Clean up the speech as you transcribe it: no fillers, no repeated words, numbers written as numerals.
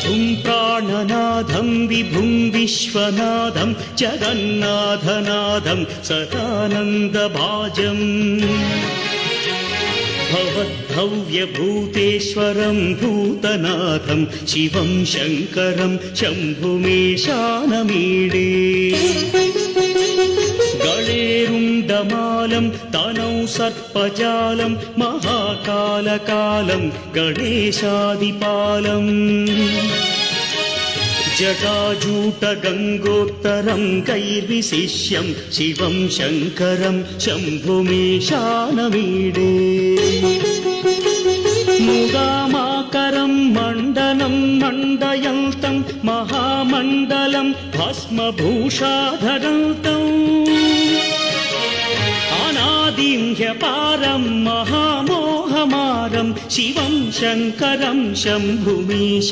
प्रभुं प्राणनाथं विभुं विश्वनाथं जगन्नाथनाथं सदानन्दभाजम् भवद्भव्यभूतेश्वरं भूतनाथं शिवं शङ्करं शम्भुमीशानमीडे गणेरुण्डमालं तनौ सर्पजालं महाकालकालं गणेशादिपालम् जटाजूटगङ्गोत्तरं कैर्विशिष्यं शिवं शङ्करं शम्भुमीशानमीडे मुदामाकरं मण्डनं मण्डयन्तं महामण्डलं भस्मभूषाधरन्तम् अनादिं ह्यपारं महामोहमारं शिवं शङ्करं शम्भुमीशानमीडे